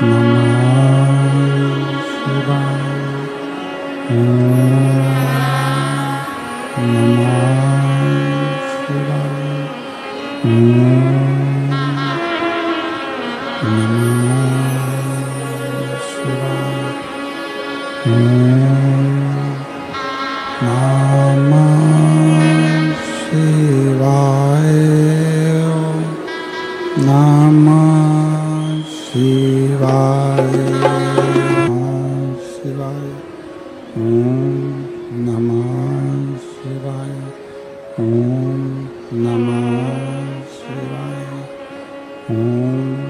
नमः शिवाय। नमः शिवाय। नमः शिवाय। नमः शिवाय। नमः शिवाय। नमः शिवाय। ओम नमः शिवाय। ओम नमः शिवाय। ओम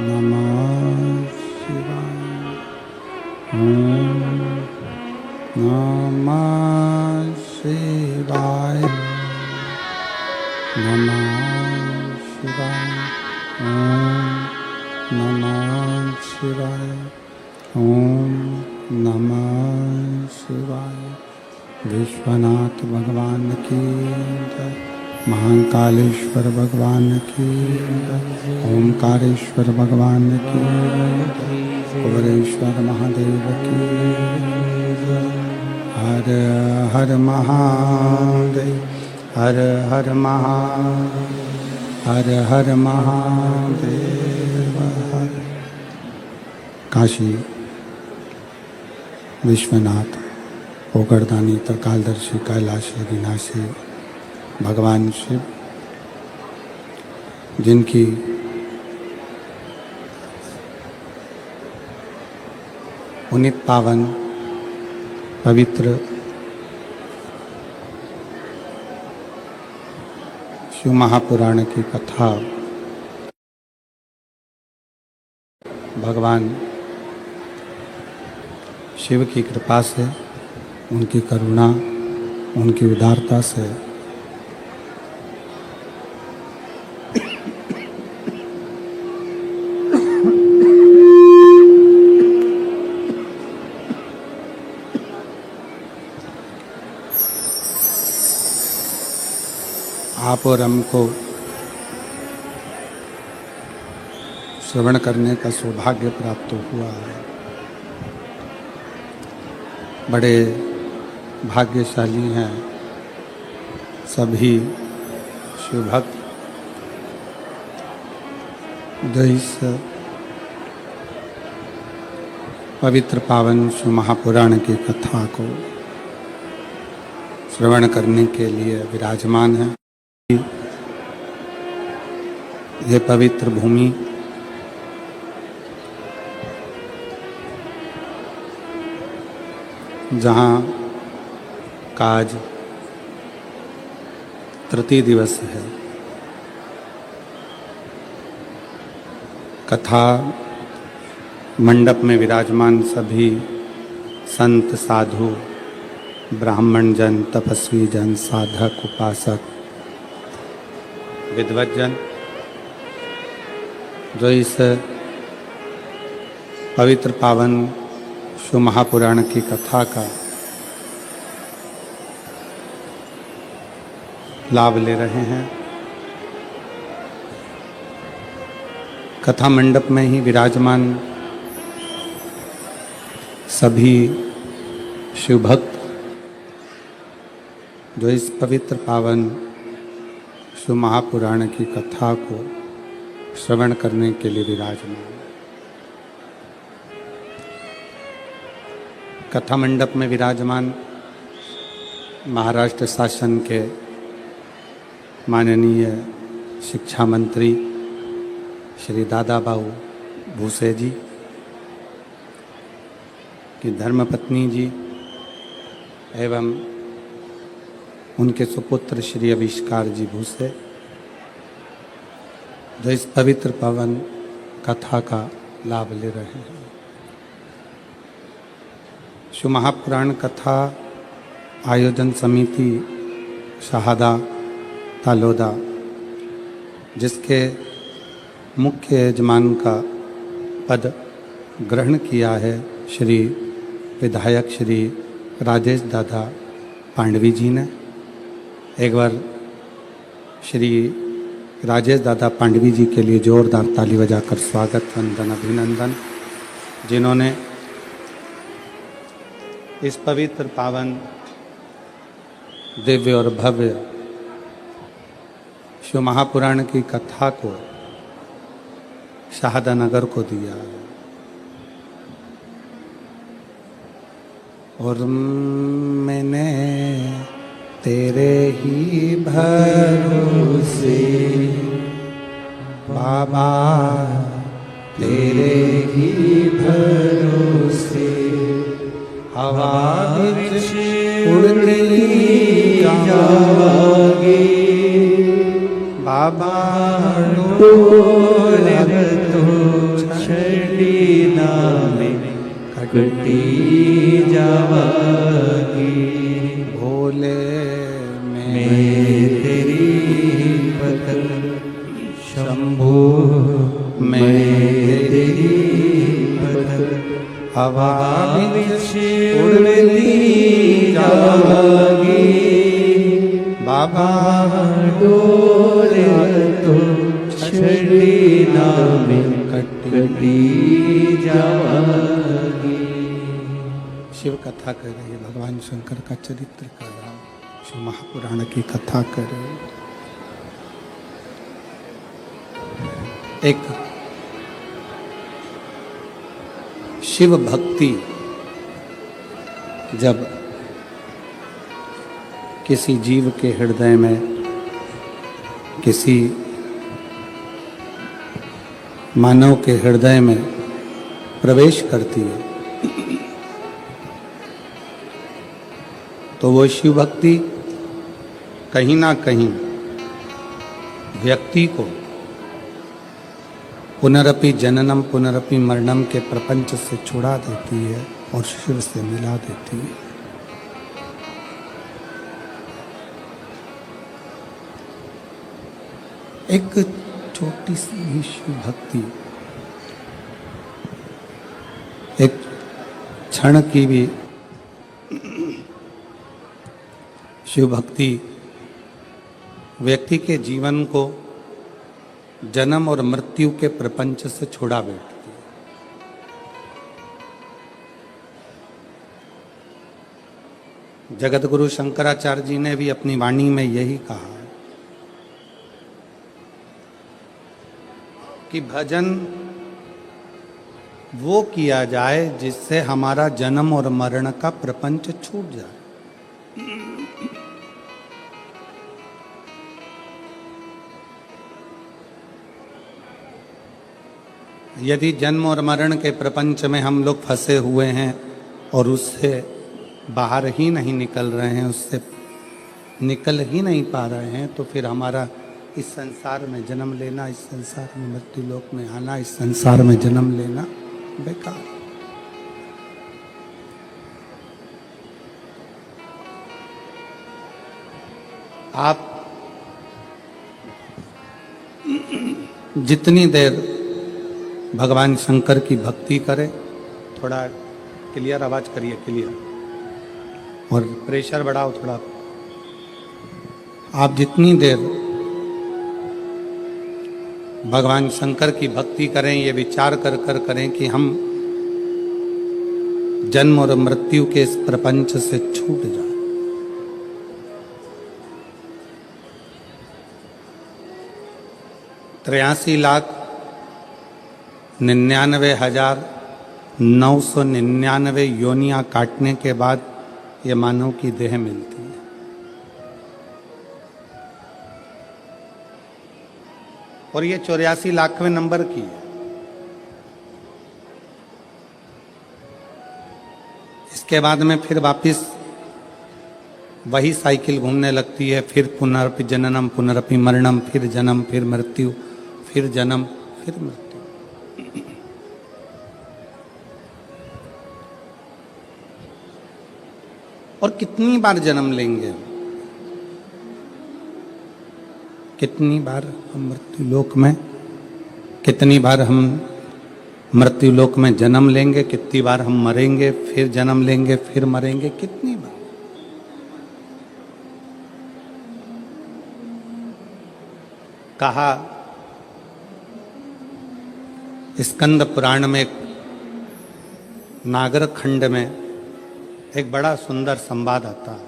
नमः शिवाय। ओम नमः शिवाय। नमः शिवाय। ओम नमः शिवाय। ओम नमः शिवाय। विश्वनाथ भगवान की जय। महाकालेश्वर भगवान की जय। ओमकारेश्वर भगवान की जय। कुबेरेश्वर महादेव की जय। हर हर महादेव। हर हर महादेव। हर हर महादेव। हर काशी विश्वनाथ पोकरदानी त्रिकालदर्शी कैलाशी विनाशी भगवान शिव, जिनकी पुनीत पावन पवित्र शिव महापुराण की कथा भगवान शिव की कृपा से, उनकी करुणा, उनकी उदारता से आप और हमको श्रवण करने का सौभाग्य प्राप्त हुआ है। बड़े भाग्यशाली हैं सभी शिव भक्त जो इस पवित्र पावन शिव महापुराण की कथा को श्रवण करने के लिए विराजमान हैं। ये पवित्र भूमि जहाँ का आज तृतीय दिवस है, कथा मंडप में विराजमान सभी संत साधु ब्राह्मण जन, तपस्वी जन, साधक, उपासक, विद्वत जन जो इस पवित्र पावन शिव महापुराण की कथा का लाभ ले रहे हैं। कथा मंडप में ही विराजमान सभी शिव भक्त जो इस पवित्र पावन शिव महापुराण की कथा को श्रवण करने के लिए विराजमान। कथा मंडप में विराजमान महाराष्ट्र शासन के माननीय शिक्षा मंत्री श्री दादाबाऊ भूसे जी की धर्मपत्नी जी एवं उनके सुपुत्र श्री आविष्कार जी भूसे जो इस पवित्र पावन कथा का लाभ ले रहे हैं। शिव महापुराण कथा आयोजन समिति शहादा तालोदा, जिसके मुख्य यजमान का पद ग्रहण किया है श्री विधायक श्री राजेश दादा पांडवी जी ने, एक बार श्री राजेश दादा पांडवी जी के लिए जोरदार ताली बजाकर स्वागत, वंदन, अभिनंदन, जिन्होंने इस पवित्र पावन दिव्य और भव्य शिव महापुराण की कथा को शाहदानगर को दिया। और मैंने तेरे ही भरोसे बाबा, तेरे ही भरोसे हवा विच उड़ती जावागी बाबा, डोर तो छड़ी नामे कटी जावागी। भोले मैं तेरी पतंग, शंभो मैं तेरी पतंग, हवा विच उड़ती जावागी बाबा, डोर तो छड़ी नामे कटी जावागी। शिव कथा कर रही है, भगवान शंकर का चरित्र कर रहा, शिव महापुराण की कथा कर रहे। एक शिव भक्ति जब किसी जीव के हृदय में, किसी मानव के हृदय में प्रवेश करती है, तो वो शिव भक्ति कहीं ना कहीं व्यक्ति को पुनरपि जननम पुनरपि मरणम के प्रपंच से छुड़ा देती है और शिव से मिला देती है। एक छोटी सी शिव भक्ति, एक क्षण की भी शिव भक्ति व्यक्ति के जीवन को जन्म और मृत्यु के प्रपंच से छुड़ा बैठती है। जगत गुरु शंकराचार्य जी ने भी अपनी वाणी में यही कहा कि भजन वो किया जाए जिससे हमारा जन्म और मरण का प्रपंच छूट जाए। यदि जन्म और मरण के प्रपंच में हम लोग फंसे हुए हैं और उससे बाहर ही नहीं निकल रहे हैं, उससे निकल ही नहीं पा रहे हैं, तो फिर हमारा इस संसार में जन्म लेना, इस संसार में मृत्यु लोक में आना, इस संसार में जन्म लेना बेकार। आप जितनी देर भगवान शंकर की भक्ति करें, थोड़ा क्लियर आवाज करिए, क्लियर, और प्रेशर बढ़ाओ थोड़ा। आप जितनी देर भगवान शंकर की भक्ति करें, ये विचार कर कर करें कि हम जन्म और मृत्यु के इस प्रपंच से छूट जाए। 83,99,999 योनियां काटने के बाद ये मानव की देह मिलती है। और ये 84 लाखवें नंबर की है। इसके बाद में फिर वापिस वही साइकिल घूमने लगती है, फिर पुनरपि जननम पुनरपि मरणम, फिर जन्म, फिर मृत्यु, फिर जन्म, फिर मृत्यु। और कितनी बार जन्म लेंगे, कितनी बार हम मृत्यु लोक में, कितनी बार हम मृत्यु लोक में जन्म लेंगे, कितनी बार हम मरेंगे, फिर जन्म लेंगे, फिर मरेंगे, कितनी बार। कहा, स्कंद पुराण में नागर खंड में एक बड़ा सुंदर संवाद आता है।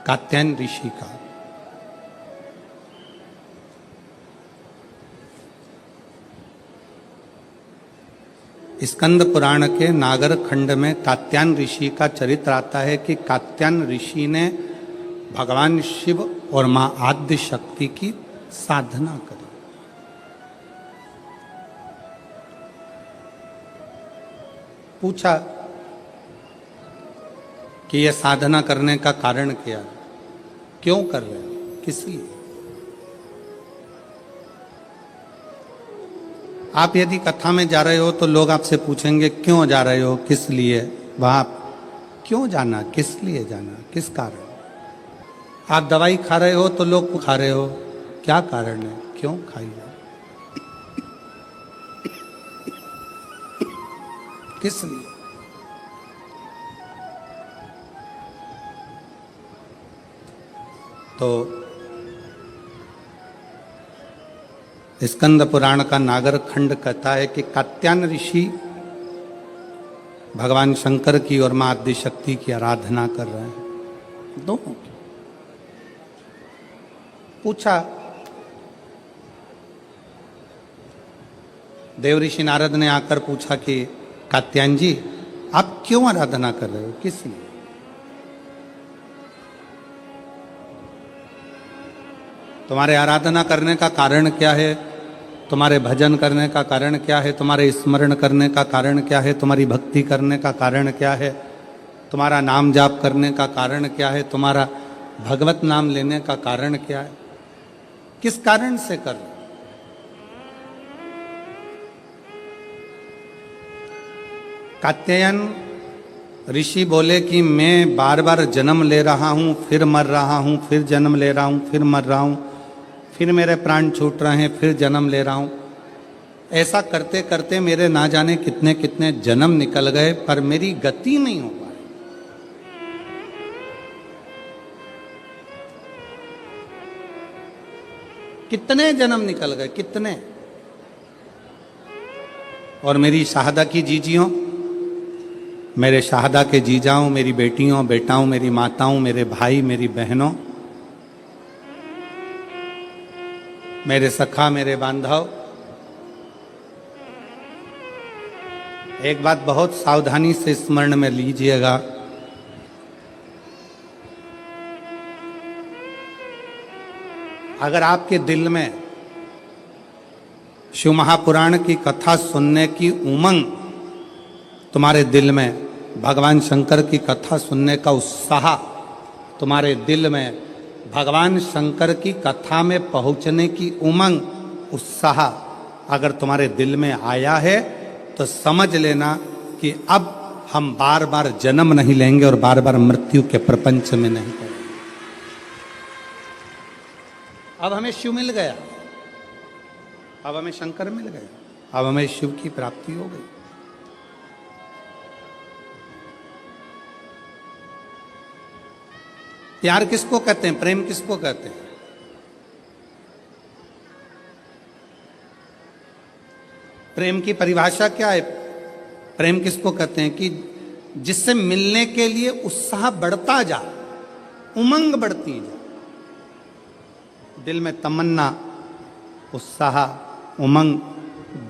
कात्यायन ऋषि का। स्कंद पुराण के नागर खंड में कात्यायन ऋषि का चरित्र आता है कि कात्यायन ऋषि ने भगवान शिव और मां आद्य शक्ति की साधना करी। पूछा कि यह साधना करने का कारण क्या है, क्यों कर रहे हो, किस लिए? आप यदि कथा में जा रहे हो तो लोग आपसे पूछेंगे क्यों जा रहे हो, किस लिए? वहां क्यों जाना, किस लिए जाना, किस कारण? आप दवाई खा रहे हो तो लोग खा रहे हो, क्या कारण है, क्यों खाई हो, किस लिए? तो स्कंद पुराण का नागर खंड कहता है कि कात्यायन ऋषि भगवान शंकर की और मां आद्य शक्ति की आराधना कर रहे हैं, दोनों की। पूछा, देव ऋषि नारद ने आकर पूछा कि कात्यायन जी आप क्यों आराधना कर रहे हो, किस लिए? तुम्हारे आराधना करने का कारण क्या है, तुम्हारे भजन करने का कारण क्या है, तुम्हारे स्मरण करने का कारण क्या है, तुम्हारी भक्ति करने का कारण क्या है, तुम्हारा नाम जाप करने का कारण क्या है, तुम्हारा भगवत नाम लेने का कारण क्या है, किस कारण से कर रहे? कात्यायन ऋषि बोले कि मैं बार बार जन्म ले रहा हूं, फिर मर रहा हूं, फिर जन्म ले रहा हूं, फिर मर रहा हूं, फिर मेरे प्राण छूट रहे हैं, फिर जन्म ले रहा हूं। ऐसा करते करते मेरे ना जाने कितने कितने जन्म निकल गए, पर मेरी गति नहीं हो पाई। कितने जन्म निकल गए, कितने। और मेरी शाहदा की जीजियों, मेरे शाहदा के जीजाओं, मेरी बेटियों बेटाओं, मेरी माताओं, मेरे भाई मेरी बहनों, मेरे सखा मेरे बांधव, एक बात बहुत सावधानी से स्मरण में लीजिएगा। अगर आपके दिल में शिव महापुराण की कथा सुनने की उमंग, तुम्हारे दिल में भगवान शंकर की कथा सुनने का उत्साह, तुम्हारे दिल में भगवान शंकर की कथा में पहुंचने की उमंग, उत्साह अगर तुम्हारे दिल में आया है तो समझ लेना कि अब हम बार बार जन्म नहीं लेंगे और बार बार मृत्यु के प्रपंच में नहीं पड़ेंगे। अब हमें शिव मिल गया, अब हमें शंकर मिल गया, अब हमें शिव की प्राप्ति हो गई। प्यार किसको कहते हैं, प्रेम किसको कहते हैं? प्रेम की परिभाषा क्या है? प्रेम किसको कहते हैं कि जिससे मिलने के लिए उत्साह बढ़ता जा, उमंग बढ़ती जा, दिल में तमन्ना, उत्साह, उमंग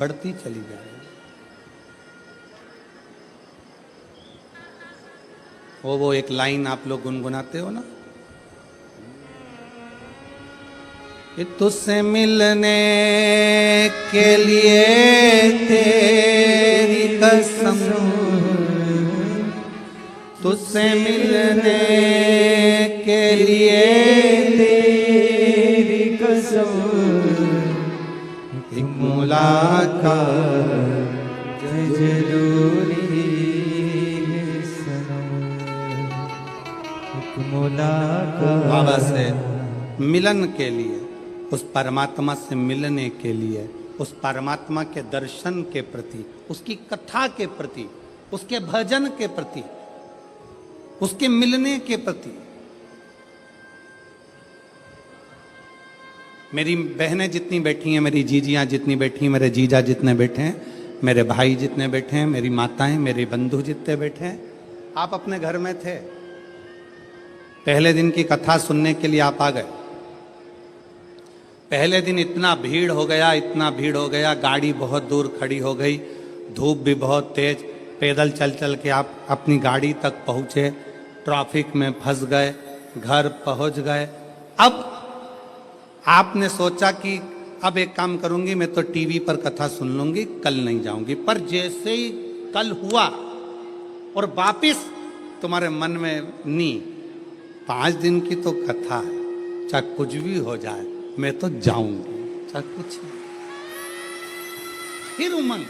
बढ़ती चली जा रही। वो एक लाइन आप लोग गुनगुनाते हो ना, कि तुझसे मिलने के लिए तेरी कसम, तुझसे मिलने के लिए तेरी कसम, एक मुलाकात जरूरी है सनम, एक मुलाकात। बाबा से मिलन के लिए, उस परमात्मा से मिलने के लिए, उस परमात्मा के दर्शन के प्रति, उसकी कथा के प्रति, उसके भजन के प्रति उसके मिलने के प्रति। मेरी बहनें जितनी बैठी हैं, मेरी जीजियां जितनी बैठी हैं, मेरे जीजा जितने बैठे हैं, मेरे भाई जितने बैठे हैं, मेरी माताएं, मेरे बंधु जितने बैठे हैं, आप अपने घर में थे, पहले दिन की कथा सुनने के लिए आप आ गए। पहले दिन इतना भीड़ हो गया, इतना भीड़ हो गया, गाड़ी बहुत दूर खड़ी हो गई, धूप भी बहुत तेज, पैदल चल चल के आप अपनी गाड़ी तक पहुंचे, ट्रैफिक में फंस गए, घर पहुंच गए। अब आपने सोचा कि अब एक काम करूंगी, मैं तो टीवी पर कथा सुन लूंगी, कल नहीं जाऊंगी। पर जैसे ही कल हुआ और वापिस तुम्हारे मन में नी 5 दिन की तो कथा है, चाहे कुछ भी हो जाए मैं तो जाऊंगी, चाहे कुछ नहीं। फिर उमंग।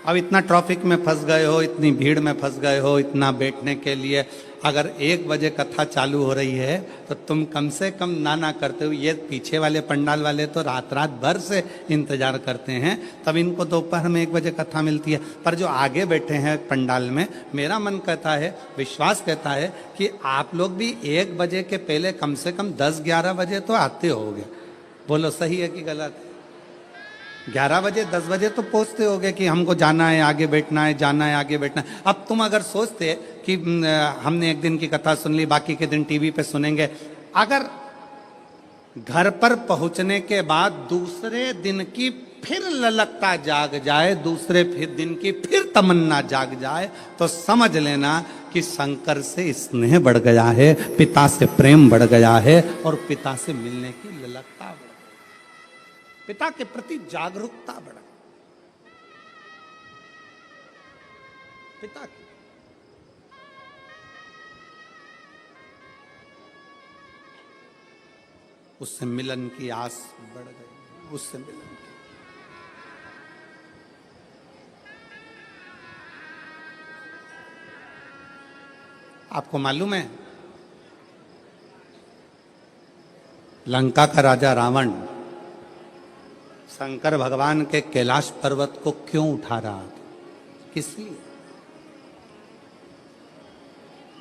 अब इतना ट्रैफिक में फंस गए हो, इतनी भीड़ में फंस गए हो, इतना बैठने के लिए, अगर 1 बजे कथा चालू हो रही है तो तुम कम से कम ना करते हो। ये पीछे वाले पंडाल वाले तो रात रात भर से इंतजार करते हैं, तब इनको दोपहर में 1 बजे कथा मिलती है। पर जो आगे बैठे हैं पंडाल में, मेरा मन कहता है, विश्वास कहता है कि आप लोग भी 1 बजे के पहले कम से कम 10-11 बजे तो आते होगे। बोलो सही है कि गलत? 11 बजे 10 बजे तो पहुंचते होगे कि हमको जाना है, आगे बैठना है, जाना है, आगे बैठना है। अब तुम अगर सोचते कि हमने 1 दिन की कथा सुन ली, बाकी के दिन टीवी पे सुनेंगे, अगर घर पर पहुंचने के बाद दूसरे दिन की फिर ललकता जाग जाए, दूसरे फिर दिन की फिर तमन्ना जाग जाए, तो समझ लेना कि शंकर से स्नेह बढ़ गया है, पिता से प्रेम बढ़ गया है, और पिता से मिलने की ललकता बढ़ गई, पिता के प्रति जागरूकता बढ़ा, पिता की। उससे मिलन की आस बढ़ गई, उससे मिलन की। आपको मालूम है, लंका का राजा रावण शंकर भगवान के कैलाश पर्वत को क्यों उठा रहा था? किस लिए?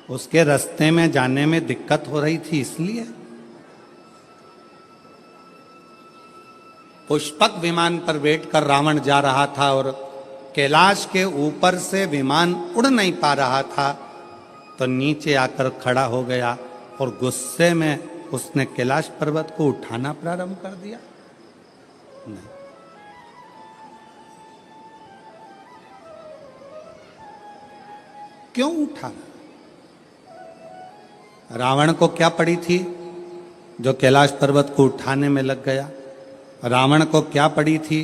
उसके रास्ते में जाने में दिक्कत हो रही थी, इसलिए। पुष्पक विमान पर बैठकर रावण जा रहा था और कैलाश के ऊपर से विमान उड़ नहीं पा रहा था, तो नीचे आकर खड़ा हो गया और गुस्से में उसने कैलाश पर्वत को उठाना प्रारंभ कर दिया। नहीं, क्यों उठा? रावण को क्या पड़ी थी जो कैलाश पर्वत को उठाने में लग गया? रावण को क्या पड़ी थी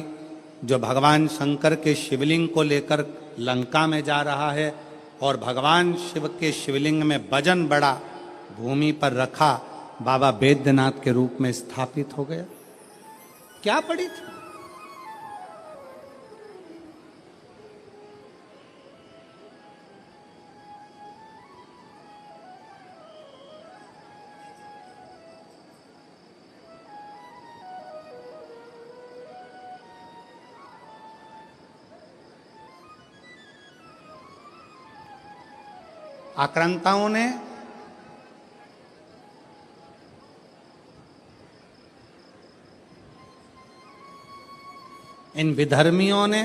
जो भगवान शंकर के शिवलिंग को लेकर लंका में जा रहा है और भगवान शिव के शिवलिंग में वजन बड़ा भूमि पर रखा, बाबा बैद्यनाथ के रूप में स्थापित हो गया? क्या पड़ी थी? आक्रांताओं ने इन विधर्मियों ने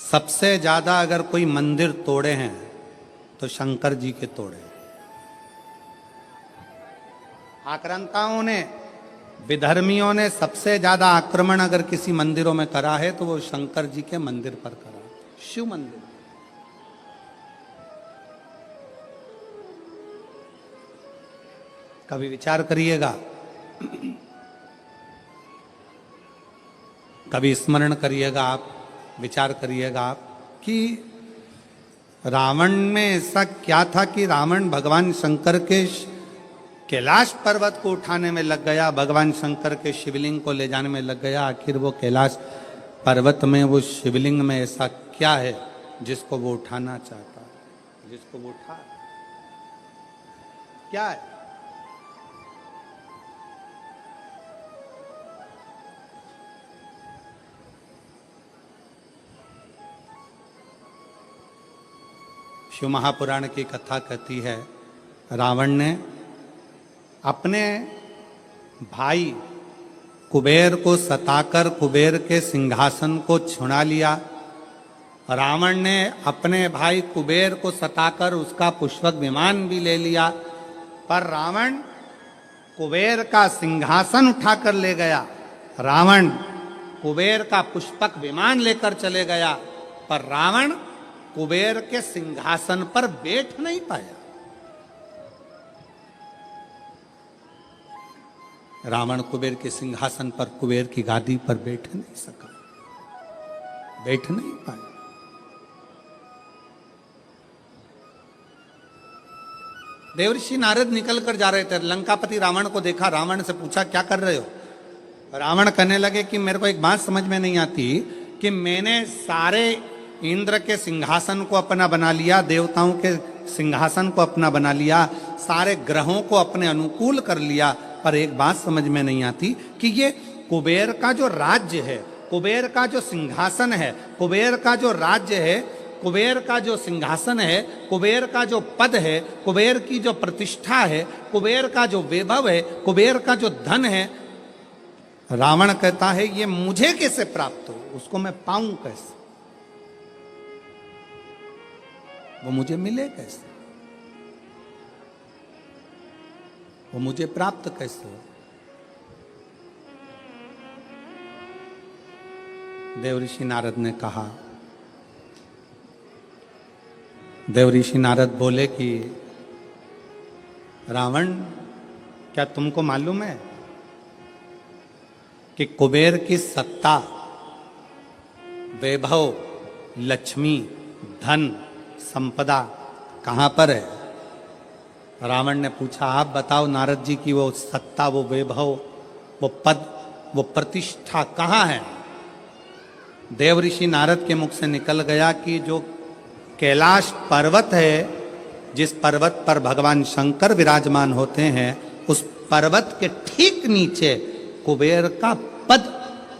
सबसे ज्यादा अगर कोई मंदिर तोड़े हैं तो शंकर जी के तोड़े। आक्रांताओं ने, विधर्मियों ने सबसे ज्यादा आक्रमण अगर किसी मंदिरों में करा है तो वो शंकर जी के मंदिर पर करा, शिव मंदिर। कभी विचार करिएगा, कभी स्मरण करिएगा आप, विचार करिएगा आप कि रावण में ऐसा क्या था कि रावण भगवान शंकर के कैलाश पर्वत को उठाने में लग गया, भगवान शंकर के शिवलिंग को ले जाने में लग गया। आखिर वो कैलाश पर्वत में, वो शिवलिंग में ऐसा क्या है जिसको वो उठाना चाहता है, जिसको वो उठा? क्या है? शिव महापुराण की कथा कहती है, रावण ने अपने भाई कुबेर को सताकर कुबेर के सिंहासन को छुड़ा लिया। रावण ने अपने भाई कुबेर को सताकर उसका पुष्पक विमान भी ले लिया, पर रावण कुबेर का सिंहासन उठाकर ले गया। रावण कुबेर का पुष्पक विमान लेकर चले गया, पर रावण कुबेर के सिंहासन पर बैठ नहीं पाया। रावण कुबेर के सिंहासन पर, कुबेर की गादी पर बैठ नहीं सका, बैठ नहीं पाया। देवर्षि नारद निकल कर जा रहे थे, लंकापति रावण को देखा, रावण से पूछा क्या कर रहे हो? रावण कहने लगे कि मेरे को एक बात समझ में नहीं आती कि मैंने सारे इंद्र के सिंहासन को अपना बना लिया, देवताओं के सिंहासन को अपना बना लिया, सारे ग्रहों को अपने अनुकूल कर लिया, पर एक बात समझ में नहीं आती कि ये कुबेर का जो राज्य है, कुबेर का जो सिंहासन है, कुबेर का जो राज्य है, कुबेर का जो सिंहासन है, कुबेर का जो पद है, कुबेर की जो प्रतिष्ठा है, कुबेर का जो वैभव है, कुबेर का जो धन है, रावण कहता है ये मुझे कैसे प्राप्त हो, उसको मैं पाऊं कैसे, वो मुझे मिले कैसे, वो मुझे प्राप्त कैसे हो? देवऋषि नारद ने कहा, देवऋषि नारद बोले कि रावण, क्या तुमको मालूम है कि कुबेर की सत्ता, वैभव, लक्ष्मी, धन, संपदा कहां पर है? रावण ने पूछा, आप बताओ नारद जी की वो सत्ता, वो वैभव, वो पद, वो प्रतिष्ठा कहां है? देवऋषि नारद के मुख से निकल गया कि जो कैलाश पर्वत है, जिस पर्वत पर भगवान शंकर विराजमान होते हैं, उस पर्वत के ठीक नीचे कुबेर का पद,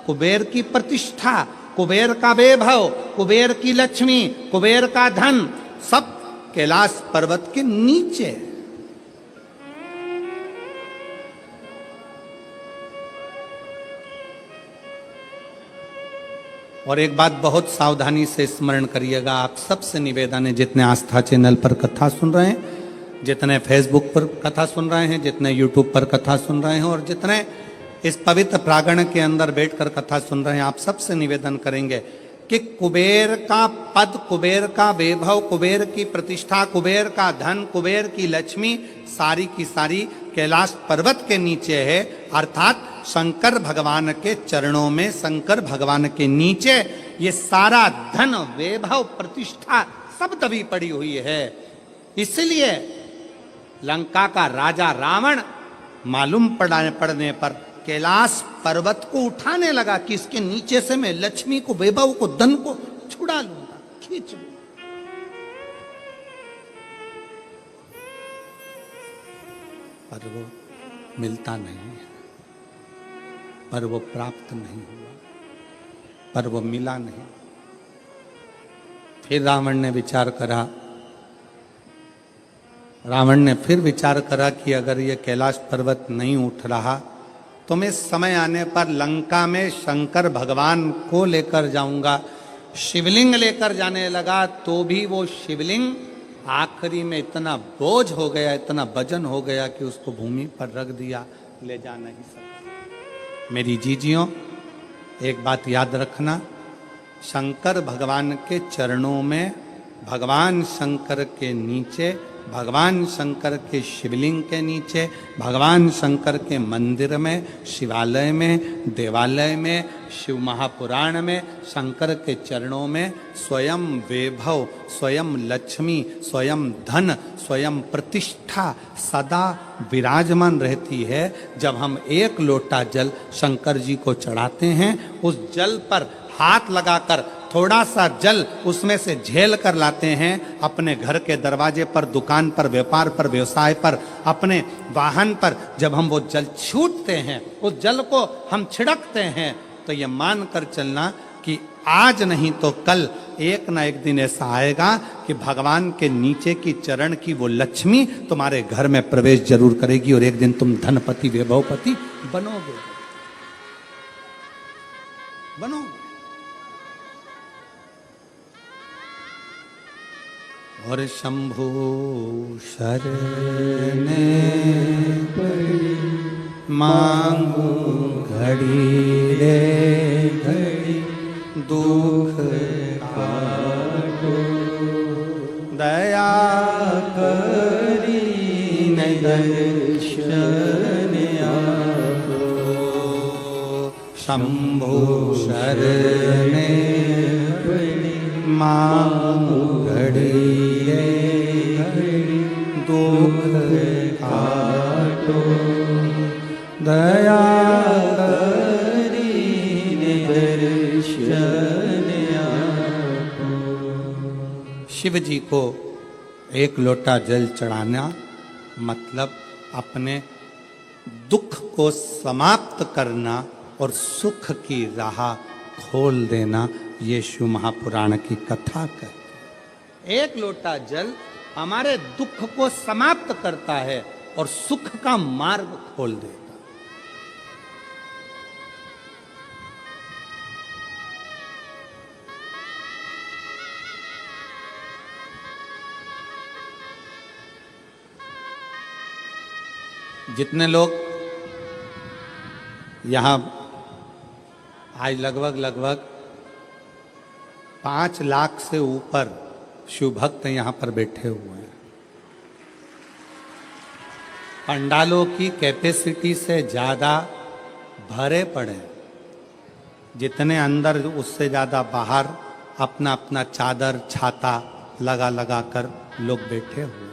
कुबेर की प्रतिष्ठा, कुबेर का वैभव, कुबेर की लक्ष्मी, कुबेर का धन, सब कैलाश पर्वत के नीचे। और एक बात बहुत सावधानी से स्मरण करिएगा, आप सबसे निवेदन है, जितने आस्था चैनल पर कथा सुन रहे हैं, जितने फेसबुक पर कथा सुन रहे हैं, जितने यूट्यूब पर कथा सुन रहे हैं, और जितने इस पवित्र प्रांगण के अंदर बैठकर कथा सुन रहे हैं, आप सबसे निवेदन करेंगे कि कुबेर का पद, कुबेर का वैभव, कुबेर की प्रतिष्ठा, कुबेर का धन, कुबेर की लक्ष्मी सारी की सारी कैलाश पर्वत के नीचे है, अर्थात शंकर भगवान के चरणों में, शंकर भगवान के नीचे ये सारा धन, वैभव, प्रतिष्ठा सब दबी पड़ी हुई है। इसलिए लंका का राजा रावण मालूम पड़ने पर कैलाश पर्वत को उठाने लगा कि इसके नीचे से मैं लक्ष्मी को, वैभव को, धन को छुड़ा लूंगा, खींच लूंगा। पर वो मिलता नहीं है, पर वो प्राप्त नहीं हुआ, पर वो मिला नहीं। फिर रावण ने विचार करा, रावण ने फिर विचार करा कि अगर ये कैलाश पर्वत नहीं उठ रहा तो मैं समय आने पर लंका में शंकर भगवान को लेकर जाऊंगा। शिवलिंग लेकर जाने लगा तो भी वो शिवलिंग आखिरी में इतना बोझ हो गया, इतना वजन हो गया कि उसको भूमि पर रख दिया, ले जा नहीं सका। मेरी जीजियों, एक बात याद रखना, शंकर भगवान के चरणों में, भगवान शंकर के नीचे, भगवान शंकर के शिवलिंग के नीचे, भगवान शंकर के मंदिर में, शिवालय में, देवालय में, शिव महापुराण में, शंकर के चरणों में स्वयं वैभव, स्वयं लक्ष्मी, स्वयं धन, स्वयं प्रतिष्ठा सदा विराजमान रहती है। जब हम एक लोटा जल शंकर जी को चढ़ाते हैं, उस जल पर हाथ लगाकर थोड़ा सा जल उसमें से झेल कर लाते हैं, अपने घर के दरवाजे पर, दुकान पर, व्यापार पर, व्यवसाय पर, अपने वाहन पर जब हम वो जल छूटते हैं, उस जल को हम छिड़कते हैं, तो ये मान कर चलना कि आज नहीं तो कल एक ना एक दिन ऐसा आएगा कि भगवान के नीचे की चरण की वो लक्ष्मी तुम्हारे घर में प्रवेश जरूर करेगी और एक दिन तुम धनपति वैभवपति बनोगे बनोगे। और शंभु शरणे पड़ी मांगू घड़ी रे घड़ी दुख काटो दया करी दर्शन आपो। शंभु शरणे पड़ी मांगू घड़ी दुख काटो दया करी दर्शन आपो। शिव जी को एक लोटा जल चढ़ाना मतलब अपने दुख को समाप्त करना और सुख की राह खोल देना, ये शिव महापुराण की कथा कहती है। एक लोटा जल हमारे दुख को समाप्त करता है और सुख का मार्ग खोल देता है। जितने लोग यहाँ आज लगभग 5 लाख से ऊपर शिव भक्त यहाँ पर बैठे हुए हैं। पंडालों की कैपेसिटी से ज़्यादा भरे पड़े, जितने अंदर उससे ज़्यादा बाहर अपना अपना चादर छाता लगा लगा कर लोग बैठे हुए हैं।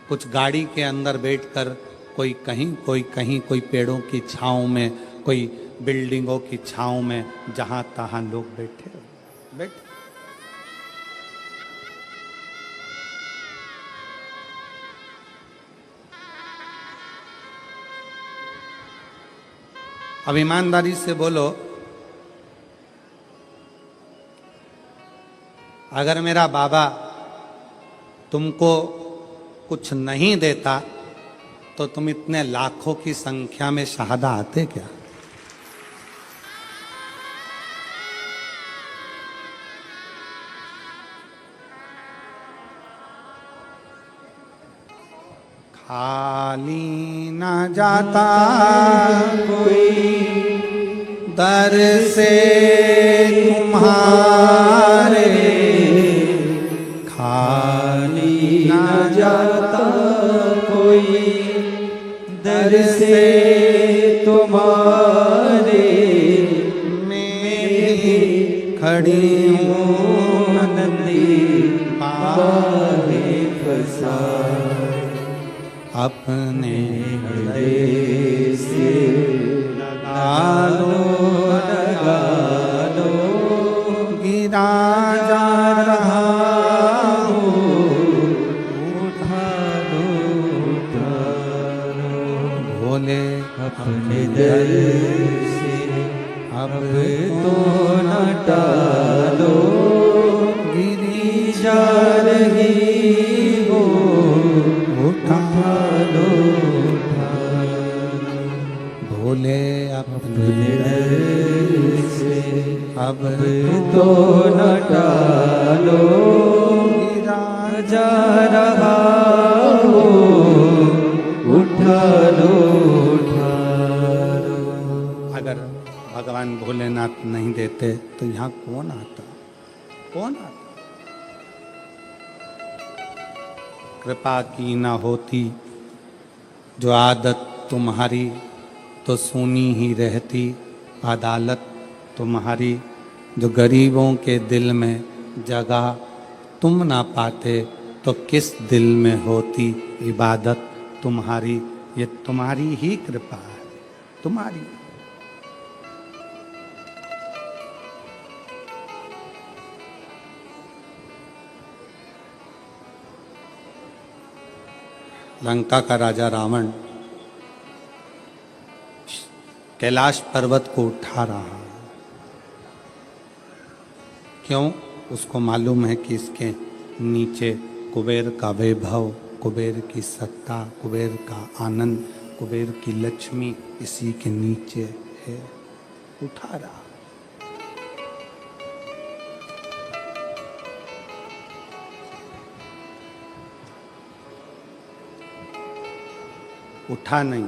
कुछ गाड़ी के अंदर बैठकर कोई कहीं कोई पेड़ों की छाँव में, कोई बिल्डिंगों की छाँव में, जहाँ तहाँ लोग बैठे बैठे। अब ईमानदारी से बोलो, अगर मेरा बाबा तुमको कुछ नहीं देता तो तुम इतने लाखों की संख्या में शहादा आते क्या? खाली न जाता कोई दर से तुम्हारे, खाली न जाता कोई दर से तुम्हारे। मैं खड़ी हूँ नदी पारे फंसा, अपने हृदय से लगा लो गिरा जा रहा हूँ, उठा लो भोले अपने दर से अब तो न टालो, गिरी जा रही हो, उठा लो भोले अपने दर से अब तो न टालो, गिरा जा रहा हो, उठा लो। अगर भगवान भोलेनाथ नहीं देते तो यहाँ कौन आता? कौन आता? कृपा की ना होती जो आदत तुम्हारी, तो सुनी ही रहती अदालत तुम्हारी। जो गरीबों के दिल में जगह तुम ना पाते तो किस दिल में होती इबादत तुम्हारी। ये तुम्हारी ही कृपा है, तुम्हारी। लंका का राजा रावण कैलाश पर्वत को उठा रहा है। क्यों? उसको मालूम है कि इसके नीचे कुबेर का वैभव, कुबेर की सत्ता, कुबेर का आनंद, कुबेर की लक्ष्मी इसी के नीचे है। उठा रहा, उठा नहीं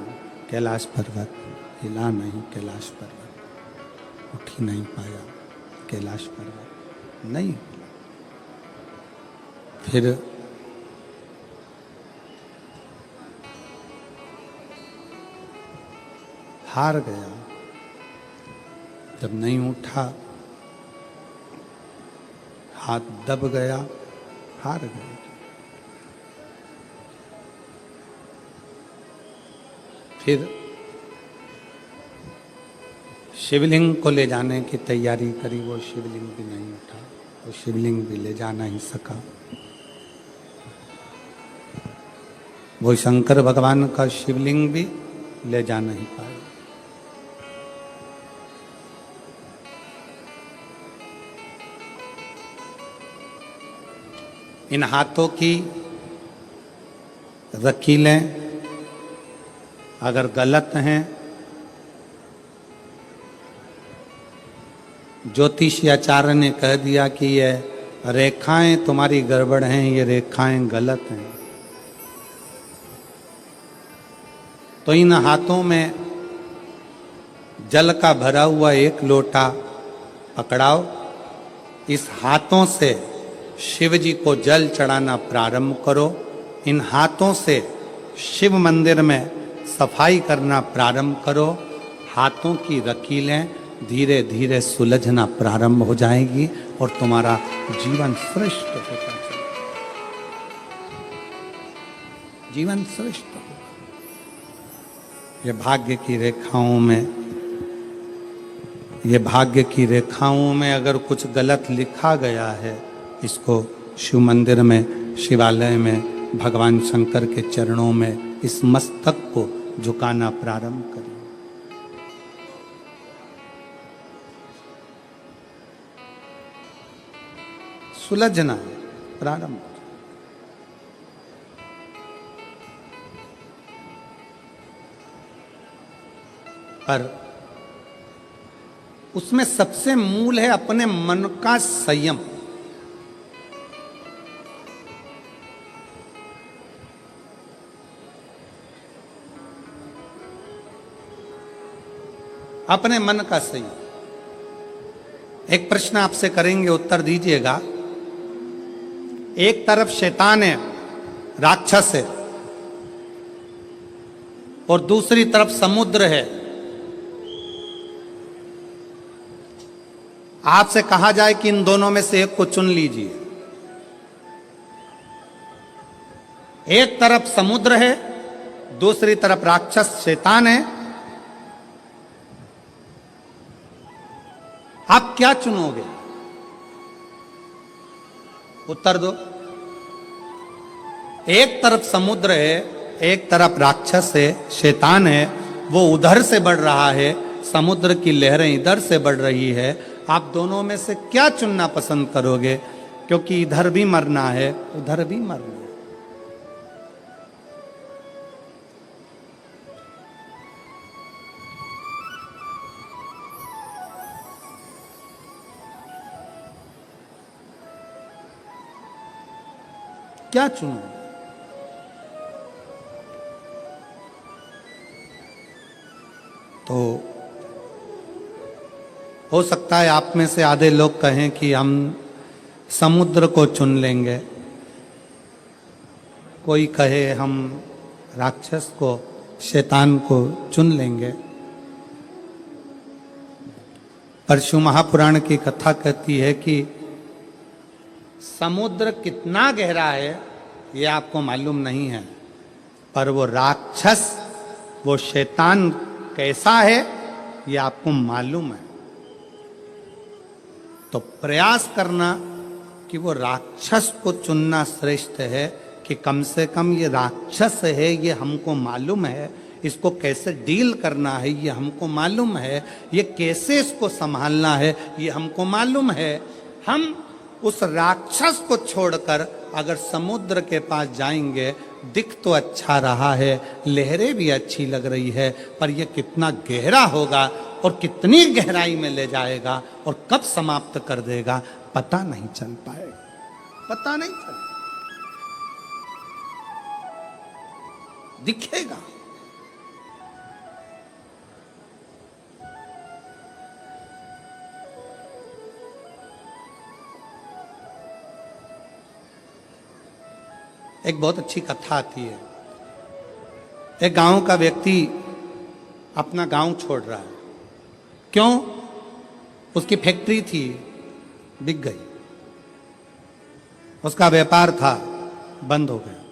कैलाश पर्वत, हिला नहीं कैलाश पर्वत, उठ ही नहीं पाया कैलाश पर्वत, नहीं। फिर हार गया, जब नहीं उठा, हाथ दब गया, हार गया। फिर शिवलिंग को ले जाने की तैयारी करी, वो शिवलिंग भी नहीं उठा, वो शिवलिंग भी ले जा नहीं सका। वो शंकर भगवान का शिवलिंग भी ले जा नहीं पाए। इन हाथों की रकीलें अगर गलत हैं, ज्योतिषाचार्य ने कह दिया कि ये रेखाएं तुम्हारी गड़बड़ हैं, ये रेखाएं गलत हैं, तो इन हाथों में जल का भरा हुआ एक लोटा पकड़ाओ, इस हाथों से शिव जी को जल चढ़ाना प्रारंभ करो, इन हाथों से शिव मंदिर में सफाई करना प्रारंभ करो, हाथों की रकीलें धीरे धीरे सुलझना प्रारंभ हो जाएगी और तुम्हारा जीवन श्रेष्ठ होता चलेगा, जीवन श्रेष्ठ होगा। ये भाग्य की रेखाओं में, ये भाग्य की रेखाओं में अगर कुछ गलत लिखा गया है, इसको शिव मंदिर में, शिवालय में, भगवान शंकर के चरणों में इस मस्तक को झुकाना प्रारंभ करें। सुलझना प्रारंभ। पर उसमें सबसे मूल है अपने मन का संयम। अपने मन का संयम। एक प्रश्न आपसे करेंगे, उत्तर दीजिएगा। एक तरफ शैतान है, राक्षस है, और दूसरी तरफ समुद्र है। आपसे कहा जाए कि इन दोनों में से एक को चुन लीजिए। एक तरफ समुद्र है, दूसरी तरफ राक्षस शैतान है, आप क्या चुनोगे? उत्तर दो। एक तरफ समुद्र है, एक तरफ राक्षस है, शैतान है, वो उधर से बढ़ रहा है, समुद्र की लहरें इधर से बढ़ रही है। आप दोनों में से क्या चुनना पसंद करोगे? क्योंकि इधर भी मरना है, उधर भी मरना है। क्या चुनो? तो हो सकता है आप में से आधे लोग कहें कि हम समुद्र को चुन लेंगे, कोई कहे हम राक्षस को, शैतान को चुन लेंगे। परशु महापुराण की कथा कहती है कि समुद्र कितना गहरा है ये आपको मालूम नहीं है, पर वो राक्षस, वो शैतान कैसा है ये आपको मालूम है। तो प्रयास करना कि वो राक्षस को चुनना श्रेष्ठ है, कि कम से कम ये राक्षस है, ये हमको मालूम है, इसको कैसे डील करना है ये हमको मालूम है, ये कैसे इसको संभालना है ये हमको मालूम है। हम उस राक्षस को छोड़कर अगर समुद्र के पास जाएंगे, दिख तो अच्छा रहा है, लहरें भी अच्छी लग रही है, पर यह कितना गहरा होगा और कितनी गहराई में ले जाएगा और कब समाप्त कर देगा पता नहीं चल पाएगा, पता नहीं चल दिखेगा। एक बहुत अच्छी कथा आती है। एक गांव का व्यक्ति अपना गांव छोड़ रहा है। क्यों? उसकी फैक्ट्री थी, बिक गई, उसका व्यापार था, बंद हो गया,